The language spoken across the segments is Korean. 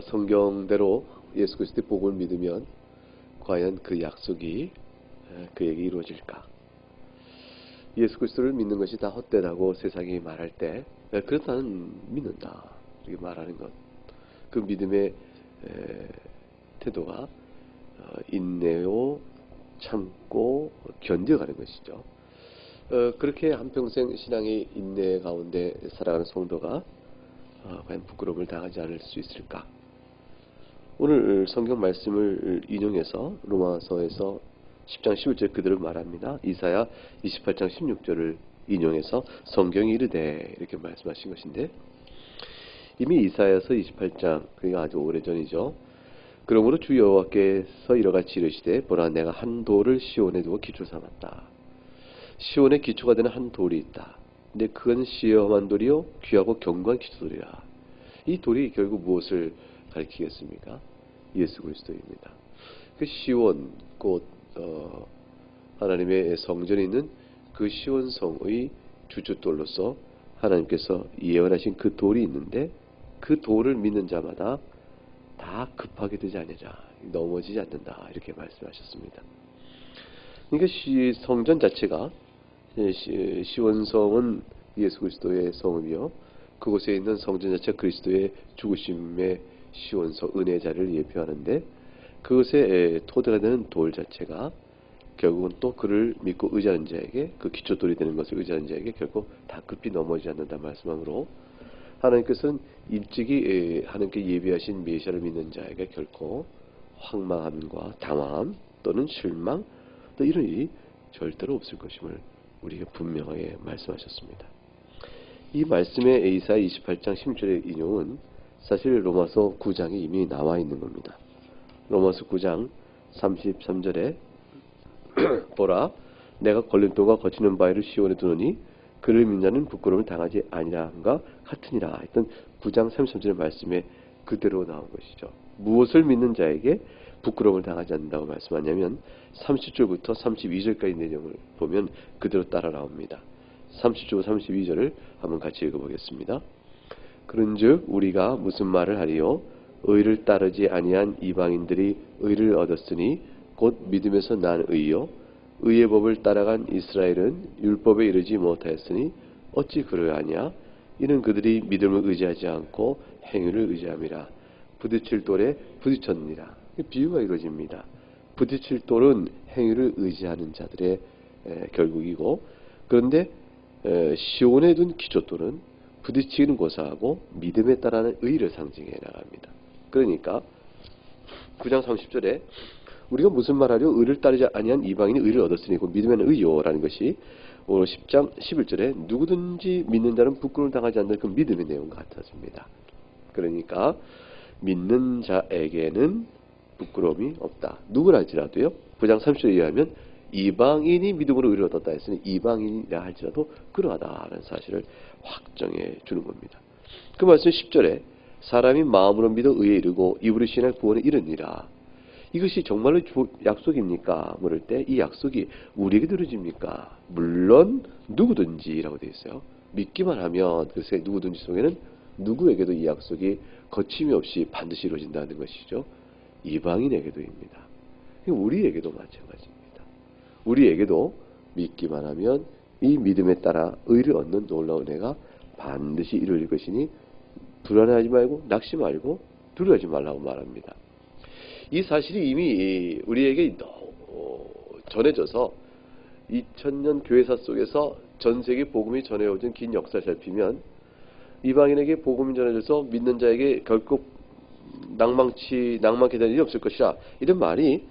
성경대로 예수 그리스도의 복음을 믿으면 과연 그 약속이 그에게 이루어질까? 예수 그리스도를 믿는 것이 다 헛되다고 세상이 말할 때 그래도 나는 믿는다 이렇게 말하는 것, 그 믿음의 태도가 인내요, 참고 견뎌가는 것이죠. 그렇게 한평생 신앙의 인내 가운데 살아가는 성도가 과연 부끄러움을 당하지 않을 수 있을까? 오늘 성경 말씀을 인용해서 로마서에서 10장 11절 그대로 말합니다. 이사야 28장 16절을 인용해서 성경이 이르되 이렇게 말씀하신 것인데, 이미 이사야서 28장, 그러니까 아주 오래전이죠. 그러므로 주 여호와께서 이러같이 이르시되 보라 내가 한 돌을 시온에 두고 기초 삼았다. 시온의 기초가 되는 한 돌이 있다. 근데 그건 시험한 돌이요 귀하고 견고한 기초돌이라. 이 돌이 결국 무엇을 가리키겠습니까? 예수 그리스도입니다. 그 시온 곧 하나님의 성전이 있는 그 시온성의 주춧돌로서 하나님께서 예언하신 그 돌이 있는데, 그 돌을 믿는 자마다 다 급하게 되지 않느냐, 넘어지지 않는다 이렇게 말씀하셨습니다. 그러니까 성전 자체가, 시온성은 예수 그리스도의 성이며 그곳에 있는 성전 자체가 그리스도의 죽으심의 시온성 은혜의 자리를 예표하는데, 그것의 토대가 되는 돌 자체가 결국은 또 그를 믿고 의지하는 자에게, 그 기초돌이 되는 것을 의지하는 자에게 결국 다 급히 넘어지지 않는다 말씀하므로, 하나님께서는 일찍이 하나님께 예비하신 메시아를 믿는 자에게 결코 황망함과 당황함 또는 실망 또 이런 일이 절대로 없을 것임을 우리가 분명하게 말씀하셨습니다. 이 말씀의 이사야 28장 16절의 인용은 사실 로마서 9장에 이미 나와 있는 겁니다. 로마서 9장 33절에 보라 내가 걸림돌과 거치는 바위를 시온에 두노니 그를 믿는 자는 부끄러움을 당하지 아니함과 같으니라 했던 9장 33절의 말씀에 그대로 나온 것이죠. 무엇을 믿는 자에게 부끄러움을 당하지 않는다고 말씀하냐면 30절부터 32절까지 내용을 보면 그대로 따라 나옵니다. 30절 32절을 한번 같이 읽어보겠습니다. 그런즉 우리가 무슨 말을 하리요? 의를 따르지 아니한 이방인들이 의를 얻었으니 곧 믿음에서 난 의요. 의의 법을 따라간 이스라엘은 율법에 이르지 못하였으니 어찌 그를 아냐? 이는 그들이 믿음을 의지하지 않고 행위를 의지함이라. 부딪힐 돌에 부딪혔느니라. 비유가 이루어집니다. 부딪힐 돌은 행위를 의지하는 자들의 결국이고, 그런데 시온에 둔 기초돌은 부딪히는 고사하고 믿음에 따라는 의를 상징해 나갑니다. 그러니까 9장 30절에 우리가 무슨 말하려? 의를 따르지 아니한 이방인이 의를 얻었으니 그 믿음에는 의요라는 것이 오늘 10장 11절에 누구든지 믿는 자는 부끄러움을 당하지 않는 그 믿음의 내용과 같아집니다. 그러니까 믿는 자에게는 부끄러움이 없다. 누구랄지라도요. 9장 30절에 의하면 이방인이 믿음으로 의를 얻었다 했으니 이방인이라 할지라도 그러하다는 사실을 확정해 주는 겁니다. 그 말씀 10절에 사람이 마음으로 믿어 의에 이르고 입으로 시인할 구원에 이르니라. 이것이 정말로 약속입니까? 물을 때 이 약속이 우리에게 이루어집니까? 물론 누구든지라고 되어 있어요. 믿기만 하면, 그래서 누구든지 속에는 누구에게도 이 약속이 거침이 없이 반드시 이루어진다는 것이죠. 이방인에게도입니다. 우리에게도 마찬가지입니다. 우리에게도 믿기만 하면 이 믿음에 따라 의를 얻는 놀라운 은혜가 반드시 이루어질 것이니 불안해하지 말고 낙심 말고 두려워하지 말라고 말합니다. 이 사실이 이미 우리에게 전해져서 2000년 교회사 속에서 전 세계 복음이 전해오진 긴 역사를 살피면 이방인에게 복음이 전해져서 믿는 자에게 결국 낭만케 되는 일이 없을 것이라, 이런 말이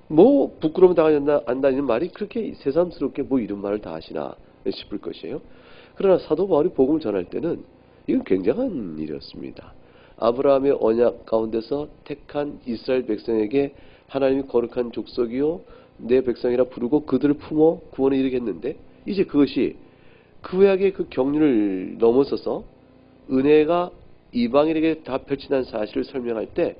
뭐 부끄러움 당하지 않는다는 말이 그렇게 새삼스럽게 뭐 이런 말을 다 하시나 싶을 것이에요. 그러나 사도 바울이 복음을 전할 때는 이건 굉장한 일이었습니다. 아브라함의 언약 가운데서 택한 이스라엘 백성에게 하나님이 거룩한 족속이요 내 백성이라 부르고 그들을 품어 구원에 이르겠는데, 이제 그것이 그 구약의 그 경륜을 넘어서서 은혜가 이방인에게 다 펼친다는 사실을 설명할 때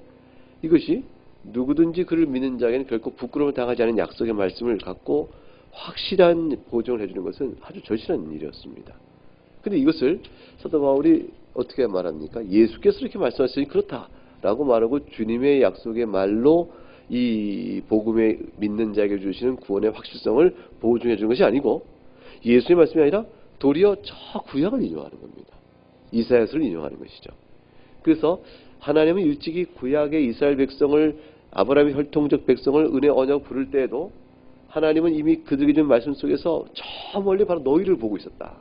이것이 누구든지 그를 믿는 자에게는 결코 부끄러움을 당하지 않은 약속의 말씀을 갖고 확실한 보증을 해주는 것은 아주 절실한 일이었습니다. 그런데 이것을 사도 바울이 어떻게 말합니까? 예수께서 이렇게 말씀하시니 그렇다 라고 말하고 주님의 약속의 말로 이 복음에 믿는 자에게 주시는 구원의 확실성을 보증해 주는 것이 아니고 예수의 말씀이 아니라 도리어 저 구약을 인용하는 겁니다. 이사야서를 인용하는 것이죠. 그래서 하나님은 일찍이 구약의 이스라엘 백성을 아브라함의 혈통적 백성을 은혜 언약 부를 때에도 하나님은 이미 그들에게 준 말씀 속에서 저 멀리 바로 너희를 보고 있었다.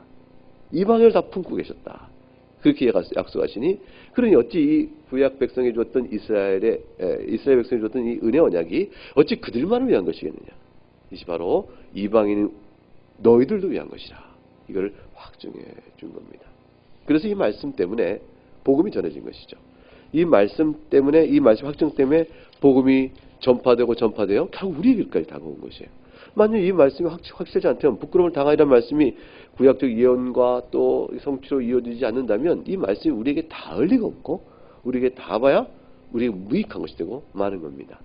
이방인을 다 품고 계셨다. 그렇게 약속하시니 그러니 어찌 이 구약 백성이 주었던 이스라엘 백성이 주었던 이 은혜 언약이 어찌 그들만을 위한 것이겠느냐. 이것이 바로 이방인 너희들도 위한 것이라. 이걸 확증해 준 겁니다. 그래서 이 말씀 때문에 복음이 전해진 것이죠. 이 말씀 때문에 이 말씀 확증 때문에 복음이 전파되고 결국 우리에게까지 다가온 것이에요. 만약 이 말씀이 확실하지 않다면 부끄러움을 당하리라는 말씀이 구약적 예언과 또 성취로 이어지지 않는다면 이 말씀이 우리에게 닿을 리가 없고 우리에게 닿아봐야 우리에게 무익한 것이 되고 마는 겁니다.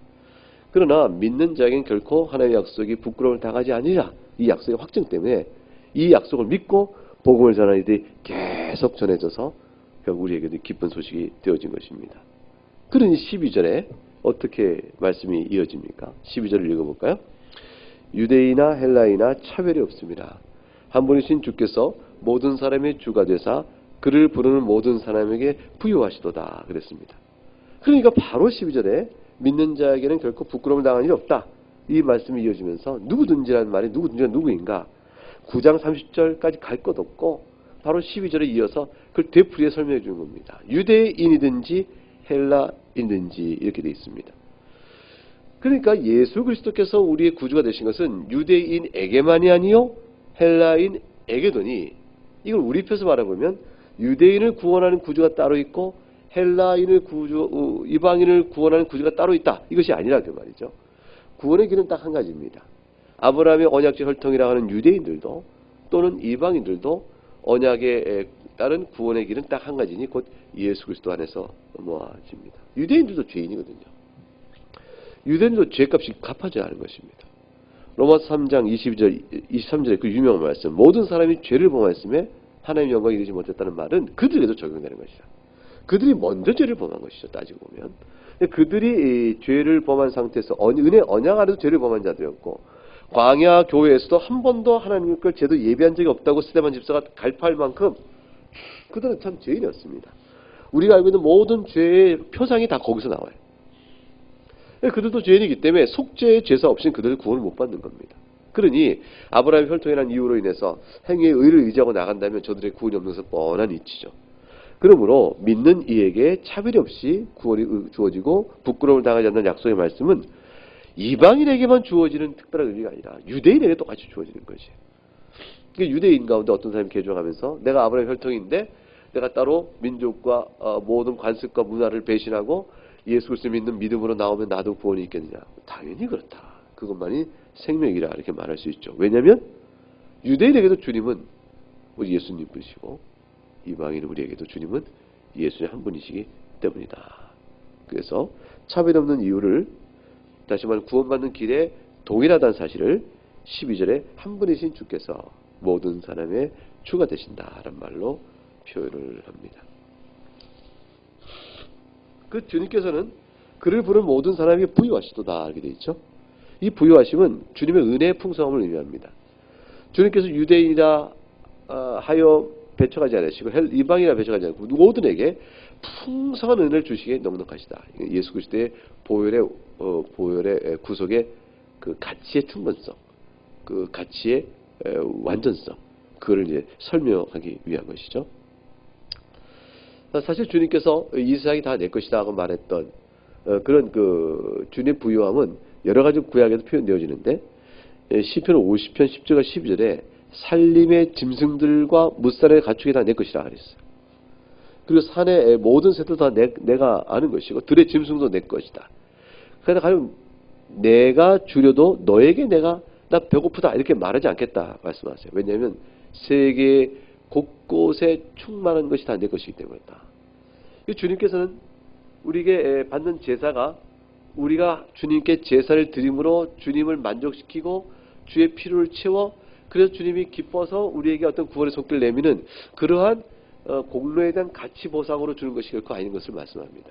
그러나 믿는 자에게는 결코 하나님의 약속이 부끄러움을 당하지 아니라 이 약속의 확증 때문에 이 약속을 믿고 복음을 전하는 일이 계속 전해져서 결국 우리에게도 기쁜 소식이 되어진 것입니다. 그러니 12절에 어떻게 말씀이 이어집니까? 12절을 읽어볼까요? 유대인이나 헬라이나 차별이 없습니다. 한 분이신 주께서 모든 사람의 주가 되사 그를 부르는 모든 사람에게 부유하시도다 그랬습니다. 그러니까 바로 12절에 믿는 자에게는 결코 부끄러움을 당할 일이 없다. 이 말씀이 이어지면서 누구든지라는 말이 누구든지가 누구인가 9장 30절까지 갈 것 없고 바로 12절에 이어서 그걸 되풀이해 설명해 주는 겁니다. 유대인이든지 헬라인이든지 이렇게 되어 있습니다. 그러니까 예수 그리스도께서 우리의 구주가 되신 것은 유대인에게만이 아니요 헬라인에게도니 이걸 우리 입에서 말해보면 유대인을 구원하는 구주가 따로 있고 이방인을 구원하는 구주가 따로 있다. 이것이 아니라 그 말이죠. 구원의 길은 딱 한 가지입니다. 아브라함의 언약적 혈통이라 하는 유대인들도 또는 이방인들도 언약에 따른 구원의 길은 딱 한 가지니 곧 예수 그리스도 안에서 모아집니다. 유대인들도 죄인이거든요. 유대인도 죄값이 갚아져야 하는 것입니다. 로마서 3장 23절에 그 유명한 말씀 모든 사람이 죄를 범하였음에 하나님의 영광에 이르지 못했다는 말은 그들에게도 적용되는 것이다. 그들이 먼저 죄를 범한 것이죠. 따지고 보면 그들이 죄를 범한 상태에서 은혜 언약 안에서 죄를 범한 자들이었고 광야 교회에서도 한 번도 하나님의 걸 제대로 예비한 적이 없다고 스데반 집사가 갈파할 만큼 그들은 참 죄인이었습니다. 우리가 알고 있는 모든 죄의 표상이 다 거기서 나와요. 그들도 죄인이기 때문에 속죄의 제사 없이는 그들을 구원을 못 받는 겁니다. 그러니 아브라함의 혈통이라는 이유로 인해서 행위의 의를 의지하고 나간다면 저들의 구원이 없는 것은 뻔한 이치죠. 그러므로 믿는 이에게 차별이 없이 구원이 주어지고 부끄러움을 당하지 않는 약속의 말씀은 이방인에게만 주어지는 특별한 의미가 아니라 유대인에게 똑같이 주어지는 것이에요. 그러니까 유대인 가운데 어떤 사람이 개종하면서 내가 아브라함 혈통인데 내가 따로 민족과 모든 관습과 문화를 배신하고 예수 그리스도 믿는 믿음으로 나오면 나도 구원이 있겠느냐. 당연히 그렇다. 그것만이 생명이라 이렇게 말할 수 있죠. 왜냐하면 유대인에게도 주님은 우리 예수님 분이시고 이방인 우리에게도 주님은 예수님 한 분이시기 때문이다. 그래서 차별 없는 이유를 다시 말해 구원받는 길에 동일하다는 사실을 12절에 한 분이신 주께서 모든 사람의 주가 되신다라는 말로 표현을 합니다. 그 주님께서는 그를 부른 모든 사람에게 부유하시도다 이렇게 되어 있죠. 이 부유하심은 주님의 은혜의 풍성함을 의미합니다. 주님께서 유대인이라 하여 배척하지 않으시고 이방이라 배척하지 않고 모든에게 풍성한 은혜를 주시기에 넉넉하시다. 예수 그리스도의 보혈의 구속의 그 가치의 충분성, 그 가치의 완전성, 그걸 이제 설명하기 위한 것이죠. 사실 주님께서 이 세상이 다 내 것이다 하고 말했던 그런 그 주님의 부유함은 여러 가지 구약에서 표현되어지는데 시편 50편 10절과 12절에 산림의 짐승들과 무산의 가축이 다 내 것이라 그랬어요. 그리고 산의 모든 새도 다 내가 아는 것이고 들의 짐승도 내 것이다. 그러나 가령 내가 주려도 너에게 나 배고프다 이렇게 말하지 않겠다 말씀하세요. 왜냐하면 세계 곳곳에 충만한 것이 다 내 것이기 때문이다. 주님께서는 우리에게 받는 제사가 우리가 주님께 제사를 드림으로 주님을 만족시키고 주의 필요를 채워 그래서 주님이 기뻐서 우리에게 어떤 구원의 손길을 내미는 그러한 공로에 대한 가치 보상으로 주는 것이 결코 아닌 것을 말씀합니다.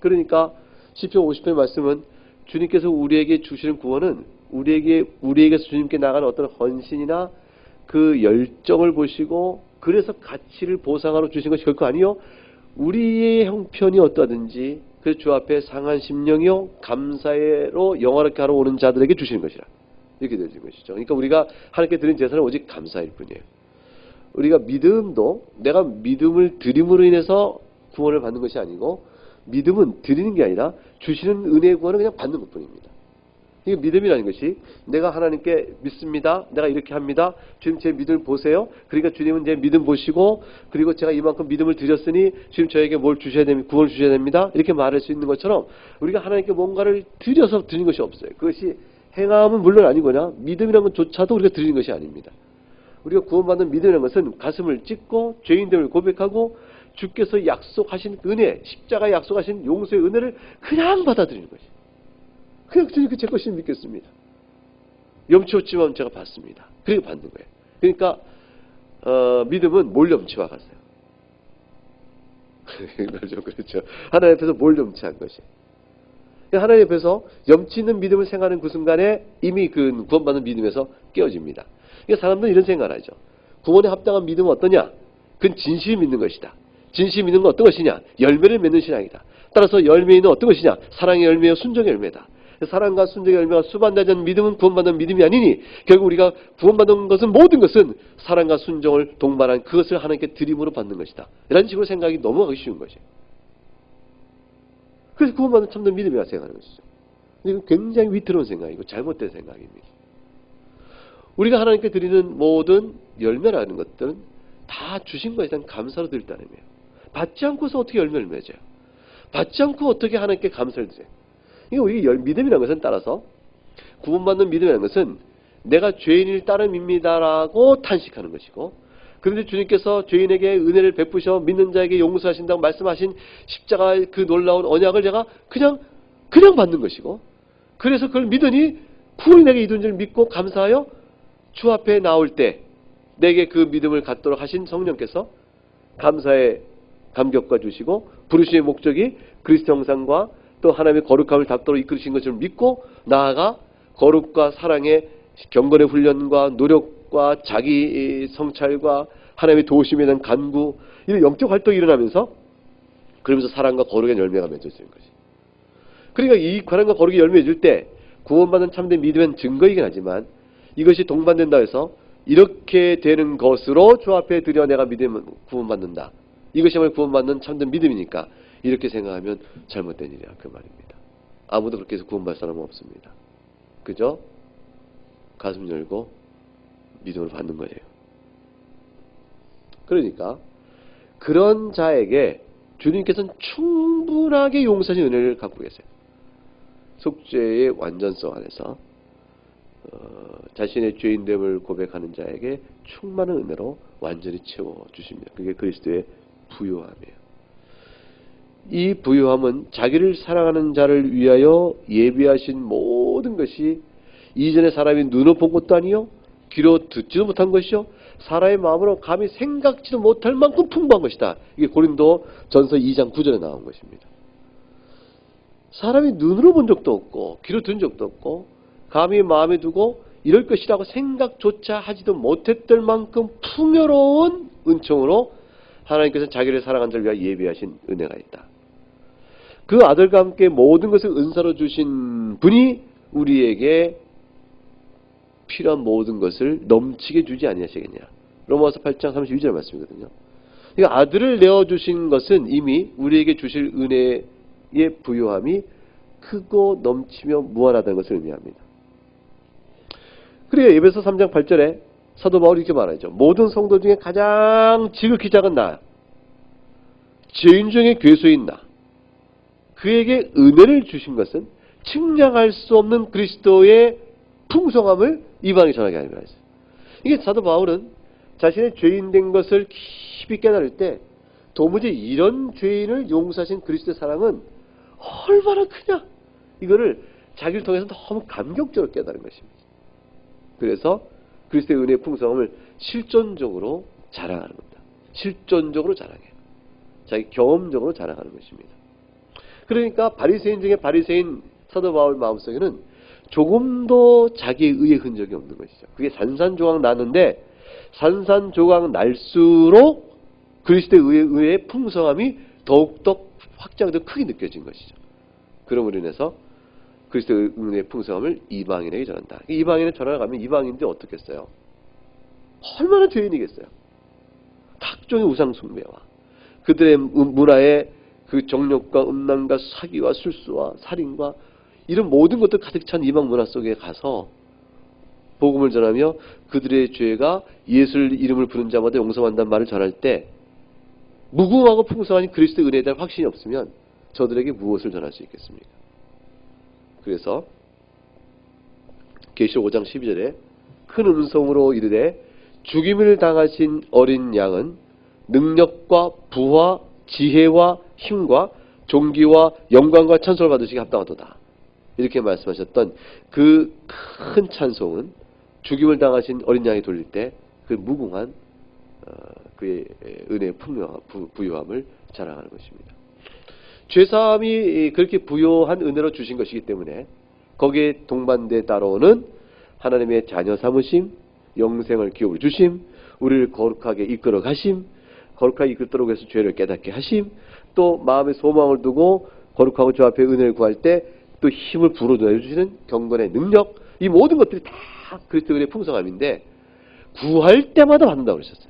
그러니까 시편 50편의 말씀은 주님께서 우리에게 주시는 구원은 우리에게서 주님께 나가는 어떤 헌신이나 그 열정을 보시고 그래서 가치를 보상하러 주신 것이 결코 아니요, 우리의 형편이 어떠하든지 그 주 앞에 상한 심령이요 감사로 영화롭게 하러 오는 자들에게 주시는 것이라, 이렇게 되는 것이죠. 그러니까 우리가 하나님께 드린 제사는 오직 감사일 뿐이에요. 우리가 믿음도 내가 믿음을 드림으로 인해서 구원을 받는 것이 아니고, 믿음은 드리는 게 아니라 주시는 은혜의 구원을 그냥 받는 것뿐입니다. 이게 믿음이라는 것이, 내가 하나님께 믿습니다, 내가 이렇게 합니다, 주님 제 믿음을 보세요, 그러니까 주님은 제 믿음 보시고, 그리고 제가 이만큼 믿음을 드렸으니 주님 저에게 뭘 주셔야 됩니다, 구원을 주셔야 됩니다, 이렇게 말할 수 있는 것처럼 우리가 하나님께 뭔가를 드려서 드리는 것이 없어요. 그것이 행함은 물론 아니거나 믿음이라는 것조차도 우리가 드리는 것이 아닙니다. 우리가 구원받는 믿음이라는 것은 가슴을 찢고 죄인됨을 고백하고 주께서 약속하신 은혜, 십자가에 약속하신 용서의 은혜를 그냥 받아들이는 것이, 그냥 주님 제 것이 믿겠습니다, 염치 없지만 제가 받습니다, 그렇게 받는 거예요. 그러니까 믿음은 몰염치와 같아요. 그렇죠. 하나님 앞에서 몰염치한 것이, 하나님 앞에서 염치 있는 믿음을 생각하는 그 순간에 이미 그 구원받는 믿음에서 깨어집니다. 그러니까 사람들은 이런 생각을 하죠. 구원에 합당한 믿음은 어떠냐? 그건 진실이 믿는 것이다. 진실이 믿는 건 어떤 것이냐? 열매를 맺는 신앙이다. 따라서 열매는 어떤 것이냐? 사랑의 열매요 순종의 열매다. 사랑과 순종의 열매가 수반되지 않는 믿음은 구원받는 믿음이 아니니, 결국 우리가 구원받는 것은, 모든 것은 사랑과 순종을 동반한 그것을 하나님께 드림으로 받는 것이다, 이런 식으로 생각이 넘어가기 쉬운 것이에요. 그래서 구원받는 참된 믿음이라고 생각하는 것이죠. 이건 굉장히 위태로운 생각이고 잘못된 생각입니다. 우리가 하나님께 드리는 모든 열매라는 것들은 다 주신 것에 대한 감사로 드릴 따름이에요. 받지 않고서 어떻게 열매를 맺어요? 받지 않고 어떻게 하나님께 감사를 드려요? 이거 우리 믿음이라는 것은, 따라서 구원받는 믿음이라는 것은 내가 죄인일 따름입니다라고 탄식하는 것이고, 그런데 주님께서 죄인에게 은혜를 베푸셔 믿는 자에게 용서하신다고 말씀하신 십자가의 그 놀라운 언약을 제가 그냥 받는 것이고, 그래서 그걸 믿으니 풀이 내게 이룬 줄 믿고 감사하여 주 앞에 나올 때 내게 그 믿음을 갖도록 하신 성령께서 감사의 감격과 주시고, 부르심의 목적이 그리스도 형상과 또 하나님의 거룩함을 닦도록 이끌으신 것을 믿고 나아가 거룩과 사랑의 경건의 훈련과 노력과 자기 성찰과 하나님의 도우심에 대한 간구, 이런 영적 활동이 일어나면서, 그러면서 사랑과 거룩의 열매가 맺어지는 것이. 그러니까 이 사랑과 거룩의 열매 맺을 때 구원받는 참된 믿음은 증거이긴 하지만, 이것이 동반된다 해서 이렇게 되는 것으로 주 앞에 드려 내가 믿으면 구원받는다, 이것이야말로 구원받는 참된 믿음이니까, 이렇게 생각하면 잘못된 일이야, 그 말입니다. 아무도 그렇게 해서 구원받을 사람은 없습니다. 그죠? 가슴 열고 믿음을 받는 거예요. 그러니까 그런 자에게 주님께서는 충분하게 용서하신 은혜를 갖고 계세요. 속죄의 완전성 안에서 자신의 죄인됨을 고백하는 자에게 충만한 은혜로 완전히 채워주십니다. 그게 그리스도의 부요함이에요. 이 부요함은 자기를 사랑하는 자를 위하여 예비하신 모든 것이 이전에 사람이 눈으로 본 것도 아니요 귀로 듣지도 못한 것이요 사람의 마음으로 감히 생각지도 못할 만큼 풍부한 것이다. 이게 고린도 전서 2장 9절에 나온 것입니다. 사람이 눈으로 본 적도 없고 귀로 들은 적도 없고 감히 마음에 두고 이럴 것이라고 생각조차 하지도 못했을 만큼 풍요로운 은총으로 하나님께서 자기를 사랑한 자를 위하여 예비하신 은혜가 있다. 그 아들과 함께 모든 것을 은사로 주신 분이 우리에게 필요한 모든 것을 넘치게 주지 아니하시겠냐. 로마서 8장 32절 말씀이거든요. 그러니까 아들을 내어주신 것은 이미 우리에게 주실 은혜의 부요함이 크고 넘치며 무한하다는 것을 의미합니다. 그래요. 에베소 3장 8절에 사도 바울이 이렇게 말하죠. 모든 성도 중에 가장 지극히 작은 나, 죄인 중에 괴수인 나, 그에게 은혜를 주신 것은 측량할 수 없는 그리스도의 풍성함을 이방에 전하게 하는 거예요. 이게 사도 바울은 자신의 죄인된 것을 깊이 깨달을 때 도무지 이런 죄인을 용서하신 그리스도의 사랑은 얼마나 크냐, 이거를 자기를 통해서 너무 감격적으로 깨달은 것입니다. 그래서 그리스도의 은혜의 풍성함을 실존적으로 자랑하는 겁니다. 실존적으로 자랑해요. 자기 경험적으로 자랑하는 것입니다. 그러니까 바리새인 중에 바리새인 사도 바울 마음속에는 조금도 자기의 의의 흔적이 없는 것이죠. 그게 산산조각 나는데 산산조각 날수록 그리스도의 의의 풍성함이 더욱더 확장되고 크게 느껴진 것이죠. 그러므로 인해서 그리스도의 은혜의 풍성함을 이방인에게 전한다. 이방인에 전하가면 이방인들이 어떻겠어요? 얼마나 죄인이겠어요? 각종의 우상 숭배와 그들의 문화에 그 정욕과 음란과 사기와 술수와 살인과 이런 모든 것들 가득 찬 이방 문화 속에 가서 복음을 전하며 그들의 죄가 예수의 이름을 부른 자마다 용서한다는 말을 전할 때 무궁하고 풍성한 그리스도의 은혜에 대한 확신이 없으면 저들에게 무엇을 전할 수 있겠습니까? 그래서 계시록 5장 12절에 큰 음성으로 이르되 죽임을 당하신 어린 양은 능력과 부와 지혜와 힘과 존귀와 영광과 찬송을 받으시기 합당하도다. 이렇게 말씀하셨던 그 큰 찬송은 죽임을 당하신 어린 양이 돌릴 때 그 무궁한 그의 은혜의 부요함을 자랑하는 것입니다. 죄사함이 그렇게 부요한 은혜로 주신 것이기 때문에 거기에 동반돼 따라오는 하나님의 자녀 삼으심, 영생을 기업으로 주심, 우리를 거룩하게 이끌어 가심, 거룩하게 이끌도록 해서 죄를 깨닫게 하심, 또 마음의 소망을 두고 거룩하고 주 앞에 은혜를 구할 때 또 힘을 불어넣어 주시는 경건의 능력, 이 모든 것들이 다 그리스도의 풍성함인데 구할 때마다 받는다고 그러셨어요.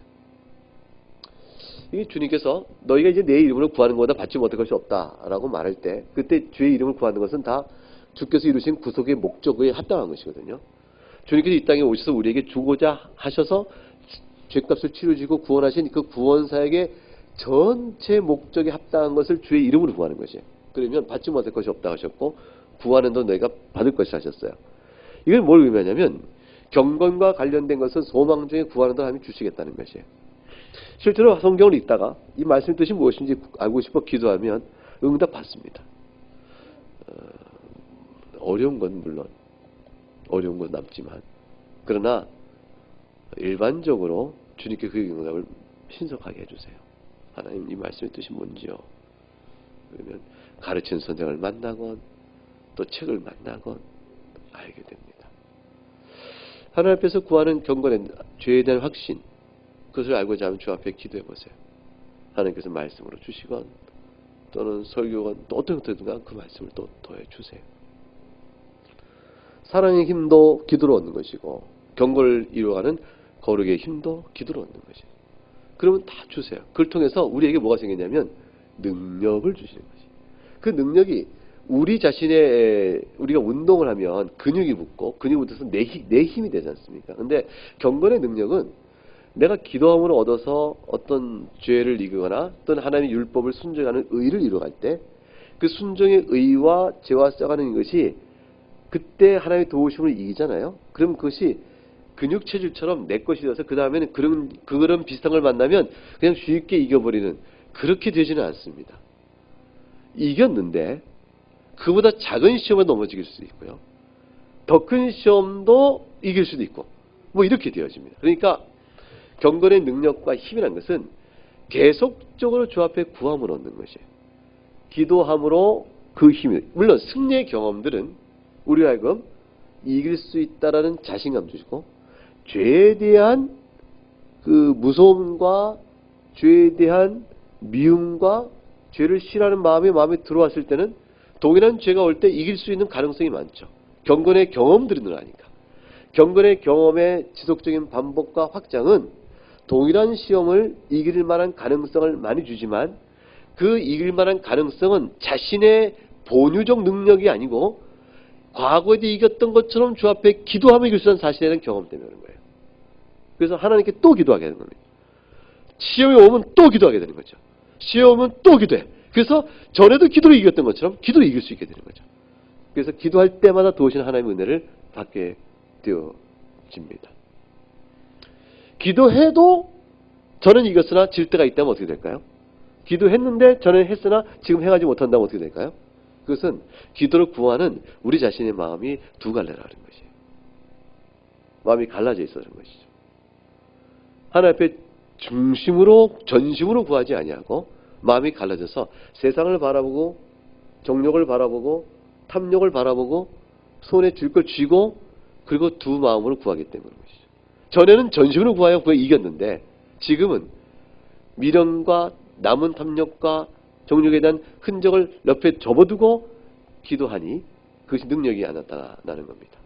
이 주님께서 너희가 이제 내 이름으로 구하는 것보다 받지 못할 것이 없다라고 말할 때 그때 주의 이름을 구하는 것은 다 주께서 이루신 구속의 목적에 합당한 것이거든요. 주님께서 이 땅에 오셔서 우리에게 주고자 하셔서 죄값을 치르시고 구원하신 그 구원사에게 전체 목적에 합당한 것을 주의 이름으로 구하는 것이에요. 그러면 받지 못할 것이 없다 하셨고 구하는 돈 너희가 받을 것이라 하셨어요. 이건 뭘 의미하냐면 경건과 관련된 것은 소망 중에 구하는 돈 하나님이 주시겠다는 것이에요. 실제로 성경을 읽다가 이 말씀의 뜻이 무엇인지 알고 싶어 기도하면 응답 받습니다. 어려운 건 물론 어려운 건 남지만 그러나 일반적으로 주님께 그 응답을 신속하게 해주세요. 하나님 이 말씀의 뜻이 뭔지요? 그러면 가르치는 선생을 만나건 또 책을 만나건 알게 됩니다. 하나님 앞에서 구하는 경건의 죄에 대한 확신 그것을 알고자 하면 주 앞에 기도해 보세요. 하나님께서 말씀으로 주시건 또는 설교건 또 어떤 것들든가 그 말씀을 또 더해 주세요. 사랑의 힘도 기도로 얻는 것이고 경건을 이루어가는 거룩의 힘도 기도로 얻는 것이에요. 그러면 다 주세요. 그걸 통해서 우리에게 뭐가 생기냐면 능력을 주시는 것이에요. 그 능력이 우리 자신의 우리가 운동을 하면 근육이 붙고 근육이 붙어서 내 힘이 되지 않습니까? 근데 경건의 능력은 내가 기도함으로 얻어서 어떤 죄를 이기거나 또는 하나님의 율법을 순종하는 의를 이루어갈 때 그 순종의 의와 죄와 싸가는 것이 그때 하나님의 도우심을 이기잖아요. 그럼 그것이 근육 체질처럼 내 것이 되어서 그 다음에는 그런 비슷한 걸 만나면 그냥 쉽게 이겨버리는 그렇게 되지는 않습니다. 이겼는데 그보다 작은 시험에 넘어질 수도 있고요. 더 큰 시험도 이길 수도 있고 뭐 이렇게 되어집니다. 그러니까 경건의 능력과 힘이라는 것은 계속적으로 주 앞에 구함을 얻는 것이에요. 기도함으로 그 힘이 물론 승리의 경험들은 우리가 하여금 이길 수 있다라는 자신감 주시고 죄에 대한 그 무서움과 죄에 대한 미움과 죄를 싫어하는 마음에 들어왔을 때는 동일한 죄가 올 때 이길 수 있는 가능성이 많죠. 경건의 경험들이 늘어나니까. 경건의 경험의 지속적인 반복과 확장은 동일한 시험을 이길 만한 가능성을 많이 주지만 그 이길 만한 가능성은 자신의 본유적 능력이 아니고 과거에도 이겼던 것처럼 주 앞에 기도하며 이길 수 있는 사실에 대한 경험 때문에 그런 거예요. 그래서 하나님께 또 기도하게 되는 겁니다. 시험이 오면 또 기도하게 되는 거죠. 시험이 오면 또 기도해. 그래서 전에도 기도로 이겼던 것처럼 기도로 이길 수 있게 되는 거죠. 그래서 기도할 때마다 도우시는 하나님의 은혜를 받게 되어집니다. 기도해도 저는 이겼으나 질 때가 있다면 어떻게 될까요? 기도했는데 저는 했으나 지금 행하지 못한다면 어떻게 될까요? 그것은 기도를 구하는 우리 자신의 마음이 두 갈래라는 것이에요. 마음이 갈라져 있어서 그런 것이죠. 하나님 앞에 중심으로 전심으로 구하지 아니하고 마음이 갈라져서 세상을 바라보고 정욕을 바라보고 탐욕을 바라보고 손에 줄 걸 쥐고 그리고 두 마음으로 구하기 때문에 것이죠. 전에는 전심으로 구하여 그걸 이겼는데 지금은 미련과 남은 탐욕과 정욕에 대한 흔적을 옆에 접어두고 기도하니 그것이 능력이 안 나타나는 겁니다.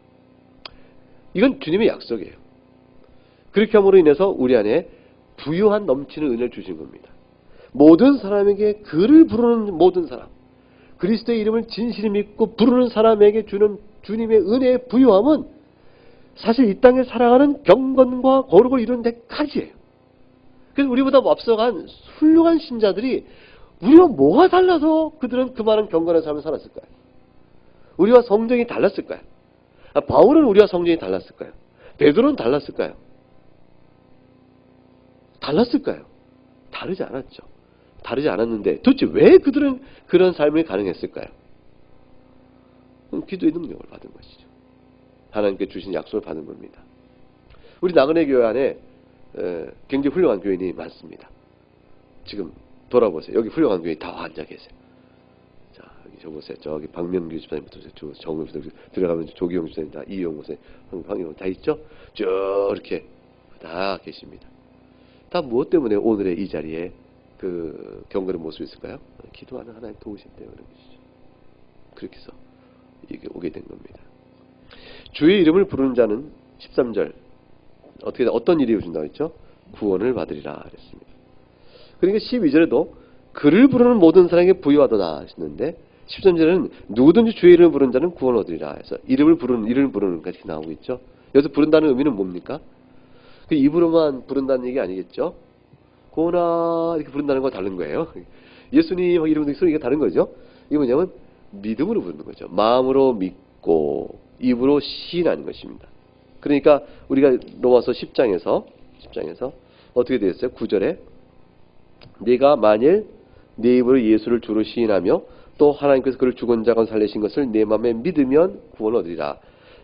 이건 주님의 약속이에요. 그렇게 함으로 인해서 우리 안에 부유한 넘치는 은혜를 주신 겁니다. 모든 사람에게 그를 부르는 모든 사람, 그리스도의 이름을 진실히 믿고 부르는 사람에게 주는 주님의 은혜의 부유함은 사실 이 땅에 살아가는 경건과 거룩을 이루는 데까지예요. 그래서 우리보다 앞서간 훌륭한 신자들이 우리와 뭐가 달라서 그들은 그 많은 경건한 삶을 살았을까요? 우리와 성정이 달랐을까요? 바울은 우리와 성정이 달랐을까요? 베드로는 달랐을까요? 달랐을까요? 다르지 않았죠. 다르지 않았는데 도대체 왜 그들은 그런 삶이 가능했을까요? 기도의 능력을 받은 것이죠. 하나님께 주신 약속을 받은 겁니다. 우리 나그네 교회 안에 굉장히 훌륭한 교인이 많습니다. 지금 돌아보세요. 여기 훌륭한 교인이 다 앉아 계세요. 자, 여기 저 보세요. 저기 박명규 집사님부터 정우 집사님 들어가면 조기용 집사님 다 이용 목사님, 황영 다 있죠? 쭉 이렇게 다 계십니다. 다 무엇 때문에 오늘의 이 자리에 그 경건의 모습이 있을까요? 기도하는 하나님 도우심 때문에 것이죠. 그렇게 해서 이게 오게 된 겁니다. 주의 이름을 부르는 자는 13절 어떤 일이 이루어진다고 했죠? 구원을 받으리라 그랬습니다. 그러니까 12절에도 그를 부르는 모든 사람에게 부유하도다 하시는데 13절에는 누구든지 주의 이름을 부르는 자는 구원을 얻으리라 해서 이름을 부르는 것이 나오고 있죠. 여기서 부른다는 의미는 뭡니까? 그 입으로만 부른다는 얘기 아니겠죠? 고나 이렇게 부른다는 거 다른 거예요. 예수님 이름도 소리가 다른 거죠. 이게 뭐냐면 믿음으로 부르는 거죠. 마음으로 믿고 입으로 시인하는 것입니다. 그러니까 우리가 로마서 10장에서 어떻게 되어 있어요? 9절에 네가 만일 네 입으로 예수를 주로 시인하며 또 하나님께서 그를 죽은 자 가운데 살리신 것을 내 마음에 믿으면 구원을 얻으리라.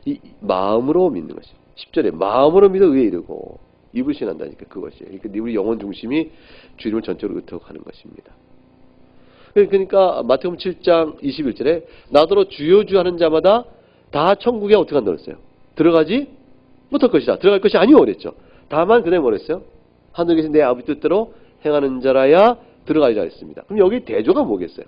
이 마음으로 믿는 것이죠. 10절에 마음으로 믿어 의에 이르고 입을 시인한다니까 그것이. 그러니까 우리 영혼 중심이 주 이름을 전적으로 의탁하는 것입니다. 그러니까 마태복음 7장 21절에 나더러 주여 주여 하는 자마다 다 천국에 어떻게 한다고 했어요? 들어가지 못할 것이다. 들어갈 것이 아니오 그랬죠. 다만 그다음에 뭐랬어요? 하늘에 계신 내 아버지 뜻대로 행하는 자라야 들어가리라 했습니다. 그럼 여기 대조가 뭐겠어요?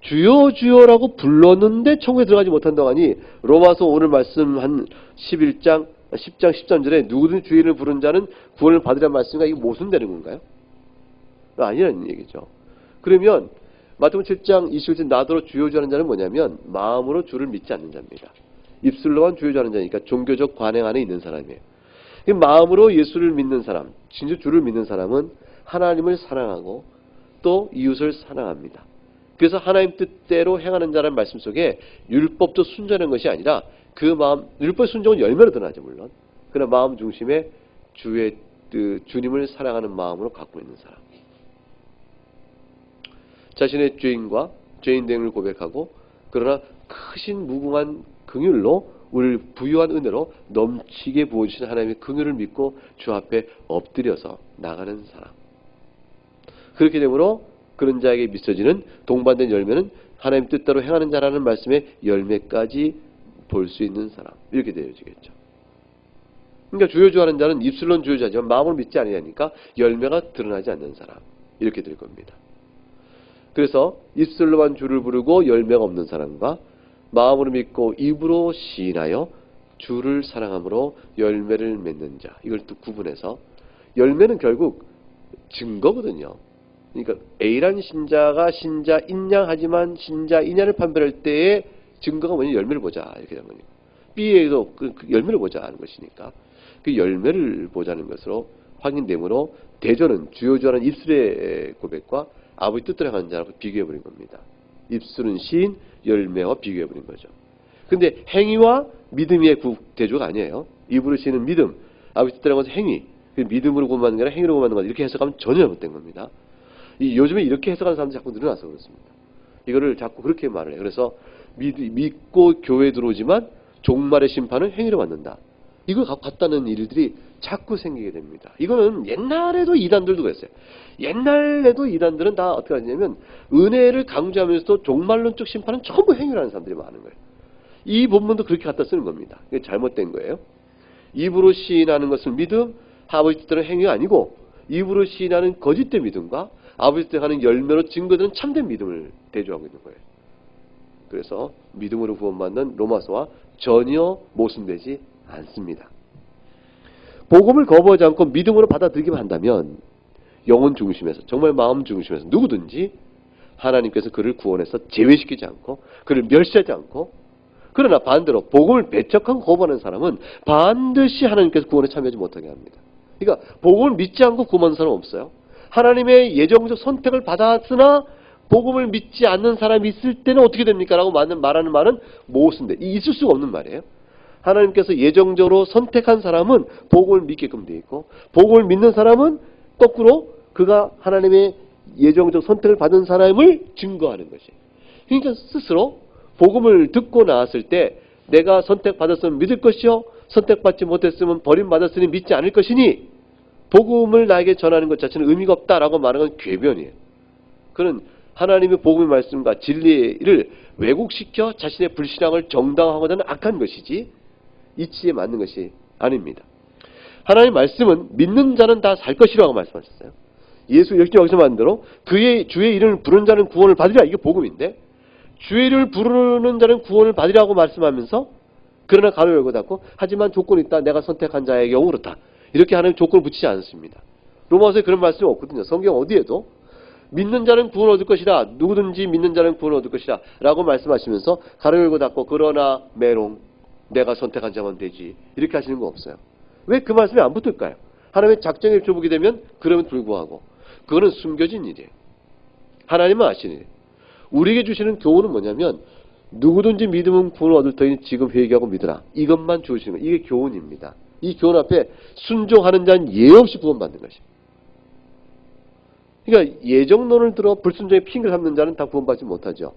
주여 주여라고 불렀는데 천국에 들어가지 못한다고 하니 로마서 오늘 말씀한 10장 13절에 누구든 주의 이름을 부른 자는 구원을 받으리라는 말씀과 이게 모순되는 건가요? 아니라는 얘기죠. 그러면 마태복음 7장 21절 나더러 주여 주여 하는 자는 뭐냐면 마음으로 주를 믿지 않는 자입니다. 입술로만 주여 주여 하는 자니까 종교적 관행 안에 있는 사람이에요. 마음으로 예수를 믿는 사람, 진짜 주를 믿는 사람은 하나님을 사랑하고 또 이웃을 사랑합니다. 그래서 하나님 뜻대로 행하는 자라는 말씀 속에 율법도 순전한 것이 아니라 그 마음, 율법 순종은 열매로 드러나죠 물론. 그러나 마음 중심에 주님을 사랑하는 마음으로 갖고 있는 사람. 자신의 죄인과 죄인됨을 고백하고 그러나 크신 무궁한 긍휼로 우리를 부유한 은혜로 넘치게 부어주신 하나님의 긍휼을 믿고 주 앞에 엎드려서 나가는 사람. 그렇게 되므로 그런 자에게 미쳐지는 동반된 열매는 하나님 뜻대로 행하는 자라는 말씀의 열매까지 볼 수 있는 사람. 이렇게 되어지겠죠. 그러니까 주여주하는 자는 입술로는 주여주하지만 마음으로 믿지 않으니까 열매가 드러나지 않는 사람. 이렇게 될 겁니다. 그래서 입술로만 주를 부르고 열매가 없는 사람과 마음으로 믿고 입으로 시인하여 주를 사랑함으로 열매를 맺는 자. 이걸 또 구분해서 열매는 결국 증거거든요. 그러니까 A라는 신자가 신자인 양 하지만 신자이냐를 판별할 때의 증거가 뭐냐 열매를 보자 이렇게 되는 거니까 B에도 그 열매를 보자 하는 것이니까 그 열매를 보자는 것으로 확인되므로 대조는 주여주하는 입술의 고백과 아버지 뜻대로 하는 자라고 비교해버린 겁니다. 입술은 시인, 열매와 비교해버린 거죠. 근데 행위와 믿음의 대조가 아니에요. 입으로 시인은 믿음, 아버지 뜻대로 하는 것은 행위, 믿음으로 구원받는 게 아니라 행위로 구원받는 것 이렇게 해석하면 전혀 잘못된 겁니다. 요즘에 이렇게 해석하는 사람들이 자꾸 늘어나서 그렇습니다. 이거를 자꾸 그렇게 말을 해요. 그래서 믿고 교회에 들어오지만 종말의 심판은 행위로 받는다. 이걸 갖다는 일들이 자꾸 생기게 됩니다. 이거는 옛날에도 이단들도 그랬어요. 옛날에도 이단들은 다 어떻게 하냐면 은혜를 강조하면서도 종말론적 심판은 전부 행위라는 사람들이 많은 거예요. 이 본문도 그렇게 갖다 쓰는 겁니다. 이게 잘못된 거예요. 입으로 시인하는 것은 믿음, 아버지 뜻대로 행위가 아니고 입으로 시인하는 거짓된 믿음과 아버지 뜻대로 하는 열매로 증거되는 참된 믿음을 대조하고 있는 거예요. 그래서 믿음으로 구원받는 로마서와 전혀 모순되지 않습니다. 복음을 거부하지 않고 믿음으로 받아들이기만 한다면 영혼 중심에서, 정말 마음 중심에서 누구든지 하나님께서 그를 구원해서 제외시키지 않고 그를 멸시하지 않고, 그러나 반대로 복음을 배척하고 거부하는 사람은 반드시 하나님께서 구원에 참여하지 못하게 합니다. 그러니까 복음을 믿지 않고 구원하는 사람은 없어요. 하나님의 예정적 선택을 받았으나 복음을 믿지 않는 사람이 있을 때는 어떻게 됩니까? 라고 말하는 말은 모순돼. 있을 수가 없는 말이에요. 하나님께서 예정적으로 선택한 사람은 복음을 믿게끔 되어 있고, 복음을 믿는 사람은 거꾸로 그가 하나님의 예정적 선택을 받은 사람을 증거하는 것이에요. 그러니까 스스로 복음을 듣고 나왔을 때 내가 선택받았으면 믿을 것이요 선택받지 못했으면 버림받았으니 믿지 않을 것이니 복음을 나에게 전하는 것 자체는 의미가 없다라고 말하는 건 궤변이에요. 그는 하나님의 복음의 말씀과 진리를 왜곡시켜 자신의 불신앙을 정당화하고자 하는 악한 것이지 이치에 맞는 것이 아닙니다. 하나님의 말씀은 믿는 자는 다 살 것이라고 말씀하셨어요. 예수 역시 여기서 말한 대로 그의 주의 이름을 부르는 자는 구원을 받으리라. 이게 복음인데 주의 이름을 부르는 자는 구원을 받으리라고 말씀하면서 그러나 가로 열고 닫고 하지만 조건이 있다. 내가 선택한 자의 경우 그렇다. 이렇게 하나님 조건을 붙이지 않습니다. 로마서에 그런 말씀이 없거든요. 성경 어디에도 믿는 자는 구원을 얻을 것이다. 누구든지 믿는 자는 구원을 얻을 것이다. 라고 말씀하시면서 가로 열고 닫고 그러나 메롱 내가 선택한 자만 되지. 이렇게 하시는 거 없어요. 왜 그 말씀이 안 붙을까요? 하나님의 작정에 입혀보게 되면 그럼에도 불구하고 그거는 숨겨진 일이에요. 하나님은 아시는 일이에요. 우리에게 주시는 교훈은 뭐냐면 누구든지 믿으면 구원을 얻을 터이니 지금 회개하고 믿으라. 이것만 주시는 거예요. 이게 교훈입니다. 이 교훈 앞에 순종하는 자는 예 없이 구원받는 것이에요. 그러니까 예정론을 들어 불순종에 핑계를 삼는 자는 다 구원받지 못하죠.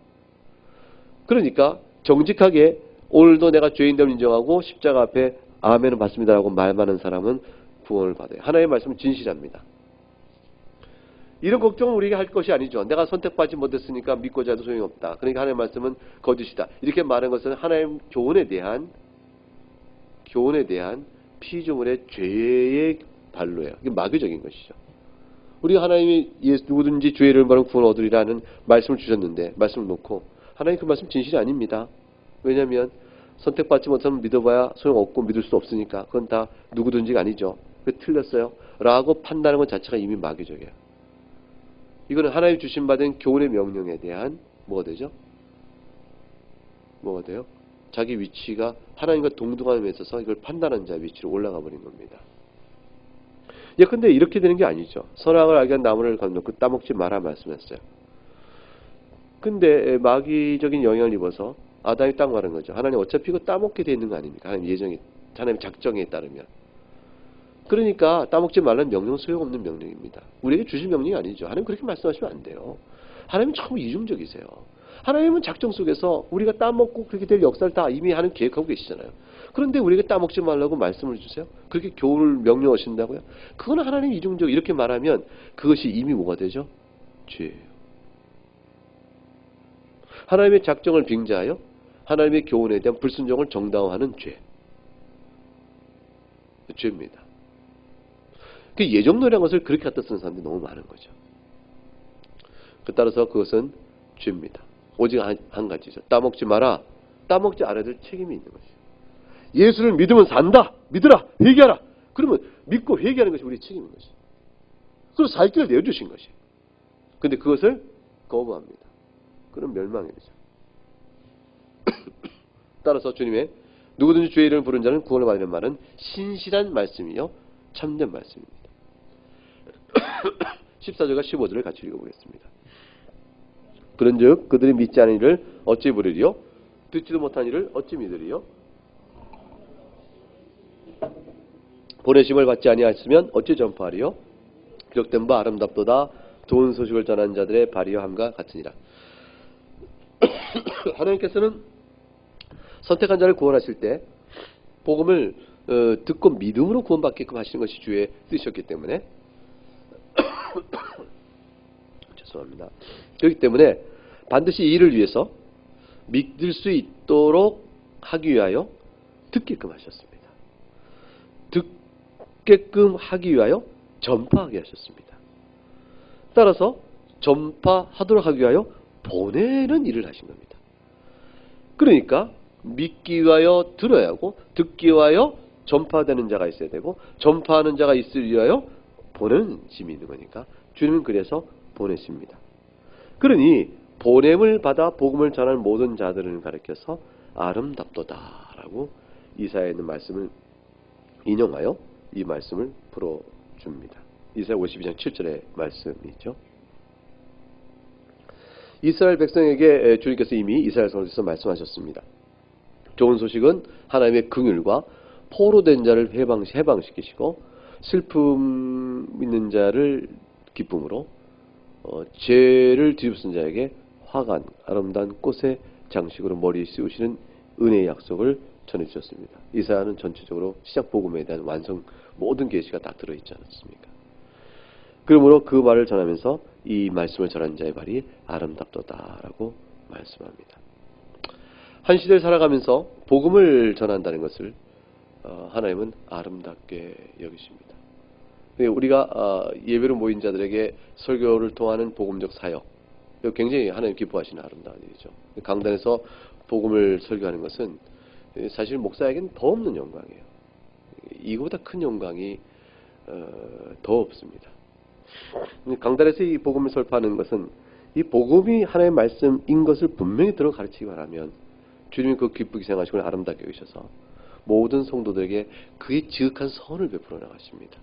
그러니까 정직하게 오늘도 내가 죄인됨을 인정하고 십자가 앞에 아멘을 받습니다라고 말하는 사람은 구원을 받아요. 하나님의 말씀은 진실합니다. 이런 걱정은 우리에게 할 것이 아니죠. 내가 선택받지 못했으니까 믿고자 해도 소용이 없다. 그러니까 하나님의 말씀은 거짓이다. 이렇게 말하는 것은 하나님 교훈에 대한 피조물의 죄의 발로예요. 이게 마귀적인 것이죠. 우리가 하나님이 누구든지 주의 이름을 바르면 구원을 얻으리라는 말씀을 주셨는데 말씀을 놓고 하나님 그 말씀 진실이 아닙니다. 왜냐하면 선택받지 못하면 믿어봐야 소용없고 믿을 수 없으니까 그건 다 누구든지가 아니죠. 그게 틀렸어요. 라고 판단하는 것 자체가 이미 마귀적이에요. 이거는 하나님 주신 받은 교훈의 명령에 대한 뭐가 되죠? 뭐가 돼요? 자기 위치가 하나님과 동등함에 있어서 이걸 판단하는 자의 위치로 올라가 버린 겁니다. 예, 근데 이렇게 되는 게 아니죠. 선악을 알게 한 나무를 건너고 따먹지 마라 말씀했어요. 근데 마귀적인 영향을 입어서 아담이 딱 말한 거죠. 하나님 어차피 이거 따먹게 돼 있는 거 아닙니까? 하나님 예정에, 하나님 작정에 따르면. 그러니까 따먹지 말라는 명령은 소용없는 명령입니다. 우리에게 주신 명령이 아니죠. 하나님 그렇게 말씀하시면 안 돼요. 하나님은 참 이중적이세요. 하나님은 작정 속에서 우리가 따먹고 그렇게 될 역사를 다 이미 하는 계획하고 계시잖아요. 그런데 우리에게 따먹지 말라고 말씀을 주세요. 그렇게 교훈을 명령하신다고요? 그건 하나님 이중적. 이렇게 말하면 그것이 이미 뭐가 되죠? 죄예요. 하나님의 작정을 빙자하여 하나님의 교훈에 대한 불순종을 정당화하는 죄. 죄입니다. 그 예정론이라는 것을 그렇게 갖다 쓰는 사람들이 너무 많은 거죠. 따라서 그것은 죄입니다. 오직 한 가지죠. 따먹지 마라. 따먹지 않아야 될 책임이 있는 것이죠. 예수를 믿으면 산다. 믿으라. 회개하라. 그러면 믿고 회개하는 것이 우리의 책임인 것이죠. 그래서 살 길을 내어주신 것이에요. 그런데 그것을 거부합니다. 그럼 멸망이 되죠. 따라서 주님의 누구든지 주의 이름을 부른 자는 구원을 받는 말은 신실한 말씀이요 참된 말씀입니다. 14절과 15절을 같이 읽어보겠습니다. 그런즉 그들이 믿지 않은 이를 어찌 부르리요? 듣지도 못한 이를 어찌 믿으리요? 보내심을 받지 아니하였으면 어찌 전파하리요? 기록된 바 아름답도다 좋은 소식을 전하는 자들의 발이여 함과 같으니라. 하나님께서는 선택한 자를 구원하실 때 복음을 듣고 믿음으로 구원받게끔 하시는 것이 주의 뜻이었기 때문에 죄송합니다. 그렇기 때문에 반드시 이를 위해서 믿을 수 있도록 하기 위하여 듣게끔 하셨습니다. 듣게끔 하기 위하여 전파하게 하셨습니다. 따라서 전파하도록 하기 위하여 보내는 일을 하신 겁니다. 그러니까 믿기 위하여 들어야 하고 듣기 위하여 전파되는 자가 있어야 되고 전파하는 자가 있을 위하여 보내는 짐이 있는 거니까 주님은 그래서 보내십니다. 그러니 보냄을 받아 복음을 전하는 모든 자들을 가리켜서 아름답도다라고 이사야에 있는 말씀을 인용하여 이 말씀을 풀어줍니다. 이사야 52장 7절의 말씀이죠. 이스라엘 백성에게 주님께서 이미 이사야서에서 말씀하셨습니다. 좋은 소식은 하나님의 긍휼과 포로된 자를 해방시키시고 슬픔 있는 자를 기쁨으로 죄를 뒤집은 자에게 화관 아름다운 꽃의 장식으로 머리에 씌우시는 은혜의 약속을 전해주셨습니다. 이사야는 전체적으로 시작 복음에 대한 완성 모든 계시가 다 들어있지 않았습니까? 그러므로 그 말을 전하면서 이 말씀을 전한 자의 발이 아름답도다라고 말씀합니다. 한 시대를 살아가면서 복음을 전한다는 것을 하나님은 아름답게 여기십니다. 우리가 예배로 모인 자들에게 설교를 통하는 복음적 사역, 굉장히 하나님 기뻐하시는 아름다운 일이죠. 강단에서 복음을 설교하는 것은 사실 목사에게는 더 없는 영광이에요. 이거보다 큰 영광이 더 없습니다. 강단에서 이 복음을 설파하는 것은 이 복음이 하나님의 말씀인 것을 분명히 들어 가르치기 바라면 주님이 그 기쁘게 생각하시고 아름답게 여기셔서 모든 성도들에게 그의 지극한 선을 베풀어 나가십니다.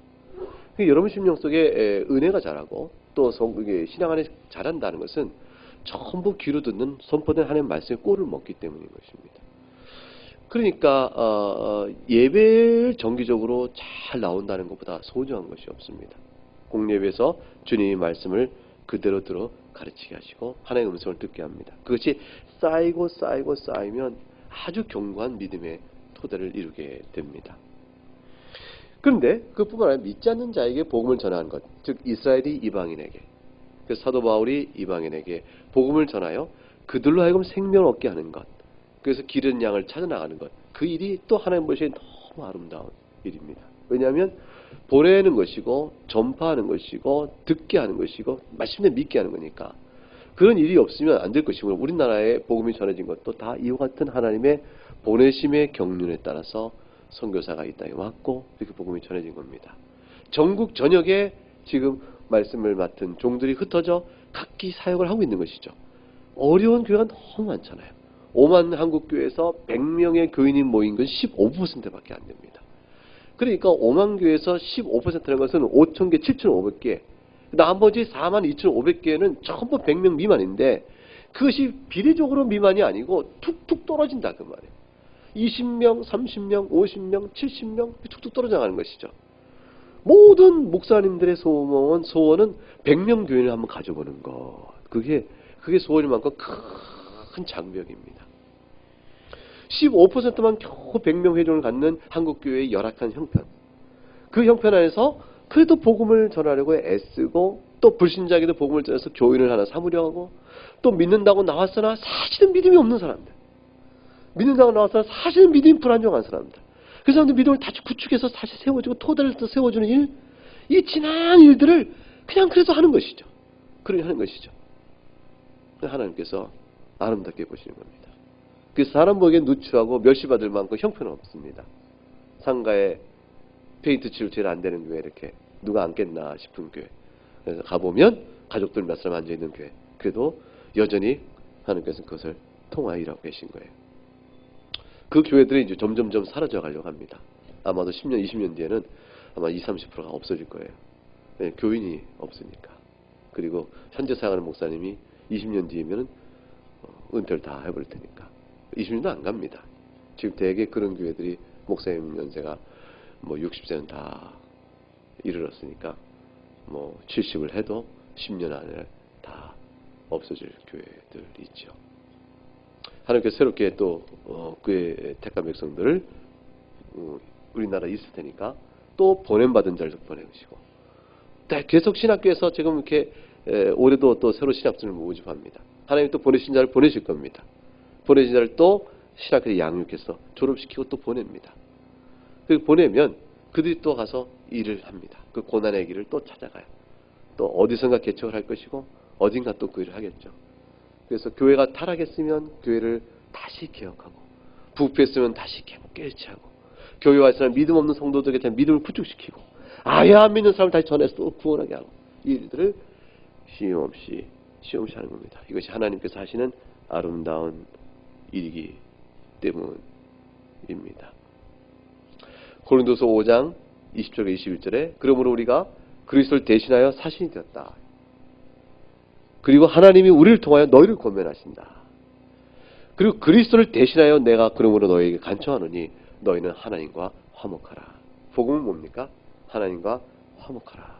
여러분 심령 속에 은혜가 자라고 또 신앙 안에 자란다는 것은 전부 귀로 듣는 선포된 하나님의 말씀의 꼴을 먹기 때문인 것입니다. 그러니까 예배를 정기적으로 잘 나온다는 것보다 소중한 것이 없습니다. 공예배에서 주님의 말씀을 그대로 들어 가르치게 하시고 하나님의 음성을 듣게 합니다. 그것이 쌓이고 쌓이면 아주 견고한 믿음의 토대를 이루게 됩니다. 그런데 그뿐만 아니라 믿지 않는 자에게 복음을 전하는 것, 즉 이스라엘이 이방인에게, 그래서 사도 바울이 이방인에게 복음을 전하여 그들로 하여금 생명을 얻게 하는 것, 그래서 기른 양을 찾아 나가는 것, 그 일이 또 하나님 보시기에 너무 아름다운 일입니다. 왜냐하면 보내는 것이고 전파하는 것이고 듣게 하는 것이고 말씀을 믿게 하는 거니까 그런 일이 없으면 안 될 것이고 우리나라에 복음이 전해진 것도 다 이와 같은 하나님의 보내심의 경륜에 따라서 선교사가 이 땅에 왔고 이렇게 복음이 전해진 겁니다. 전국 전역에 지금 말씀을 맡은 종들이 흩어져 각기 사역을 하고 있는 것이죠. 어려운 교회가 너무 많잖아요. 5만 한국교회에서 100명의 교인이 모인 건 15%밖에 안 됩니다. 그러니까 5만 교회에서 15%라는 것은 5,000개, 7,500개, 나머지 42,500개는 전부 100명 미만인데 그것이 비례적으로 미만이 아니고 툭툭 떨어진다 그 말이에요. 20명, 30명, 50명, 70명 툭툭 떨어져가는 것이죠. 모든 목사님들의 소원은 100명 교인을 한번 가져보는 것. 그게 소원이만큼 큰 장벽입니다. 15%만 겨우 100명 회종을 갖는 한국교회의 열악한 형편. 그 형편 안에서 그래도 복음을 전하려고 애쓰고 또 불신자에게도 복음을 전해서 교인을 하나 삼으려 하고 또 믿는다고 나왔으나 사실은 믿음이 없는 사람들. 믿는다고 나왔으나 사실은 믿음이 불안정한 사람들. 그 사람들 믿음을 다시 구축해서 다시 세워주고 토대를 또 세워주는 일, 이 지난 일들을 그냥 그래서 하는 것이죠. 그러니 하는 것이죠. 하나님께서 아름답게 보시는 겁니다. 그래서 사람 보기엔 누추하고 멸시받을 만큼 형편은 없습니다. 상가에 페인트 칠을 제일 안 되는 교회 이렇게 누가 앉겠나 싶은 교회. 그래서 가보면 가족들 몇 사람 앉아있는 교회. 그래도 여전히 하나님께서 그것을 통하여 일하고 계신 거예요. 그 교회들이 이제 점점점 사라져 가려고 합니다. 아마도 10년, 20년 뒤에는 아마 20, 30%가 없어질 거예요. 네, 교인이 없으니까. 그리고 현재 사용하는 목사님이 20년 뒤에는 은퇴를 다 해버릴 테니까. 20년도 안 갑니다. 지금 대개 그런 교회들이 목사님 연세가 뭐 60세는 다 이르렀으니까 뭐 70을 해도 10년 안에 다 없어질 교회들 있죠. 하나님께서 새롭게 또 그의 택한 백성들을 우리나라에 있을 테니까 또 보냄받은 자를 보내시고, 계속 신학교에서 지금 이렇게 올해도 또 새로 신학생을 모집합니다. 하나님 또 보내신 자를 보내실 겁니다. 보내신 자를 또 신학교에 양육해서 졸업시키고 또 보냅니다. 그 보내면 그들이 또 가서 일을 합니다. 그 고난의 길을 또 찾아가요. 또 어디선가 개척을 할 것이고 어딘가 또 그 일을 하겠죠. 그래서 교회가 타락했으면 교회를 다시 개혁하고, 부패했으면 다시 깨치하고, 교회 와 있으면 믿음 없는 성도들에게 대한 믿음을 구축시키고, 아예 안 믿는 사람을 다시 전해서 또 구원하게 하고, 이 일들을 쉬엄없이 하는 겁니다. 이것이 하나님께서 하시는 아름다운 일이기 때문입니다. 고린도서 5장 20절과 21절에 그러므로 우리가 그리스도를 대신하여 사신이 되었다. 그리고 하나님이 우리를 통하여 너희를 권면하신다. 그리고 그리스도를 대신하여 내가 그러므로 너희에게 간청하노니 너희는 하나님과 화목하라. 복음은 뭡니까? 하나님과 화목하라.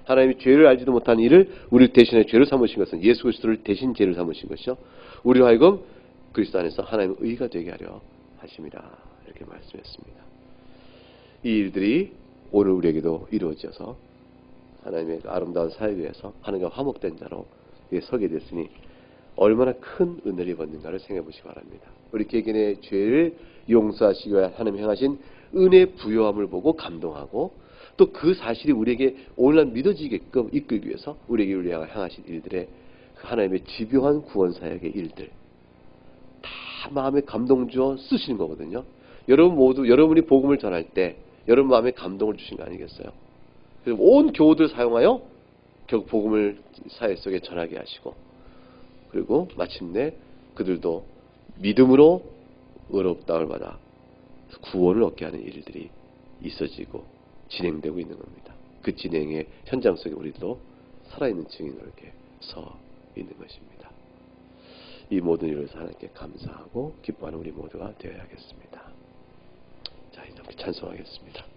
하나님이 죄를 알지도 못한 이를 우리를 대신해 죄를 삼으신 것은 예수 그리스도를 대신 죄를 삼으신 것이요, 우리로 하여금 그리스도 안에서 하나님의 의가 되게 하려 하심이라. 이렇게 말씀했습니다. 이 일들이 오늘 우리에게도 이루어져서 하나님의 아름다운 사역에 의해서 하나님과 화목된 자로 서게 됐으니 얼마나 큰 은혜를 입었는가를 생각해 보시기 바랍니다. 우리 개개인의 죄를 용서하시기 위해 하나님 행하신 은혜 부요함을 보고 감동하고, 또 그 사실이 우리에게 오늘날 믿어지게끔 이끌기 위해서 우리에게 행하신 일들의 그 하나님의 집요한 구원 사역의 일들 다 마음에 감동 주어 쓰시는 거거든요. 여러분 모두 여러분이 복음을 전할 때 여러분 마음에 감동을 주신 거 아니겠어요? 그래서 온 교우들 사용하여 결국 복음을 사회 속에 전하게 하시고, 그리고 마침내 그들도 믿음으로 의롭다움을 받아 구원을 얻게 하는 일들이 있어지고 진행되고 있는 겁니다. 그 진행의 현장 속에 우리도 살아있는 증인으로 이렇게 서 있는 것입니다. 이 모든 일을 하나님께 감사하고 기뻐하는 우리 모두가 되어야겠습니다. 자, 이제 찬송하겠습니다.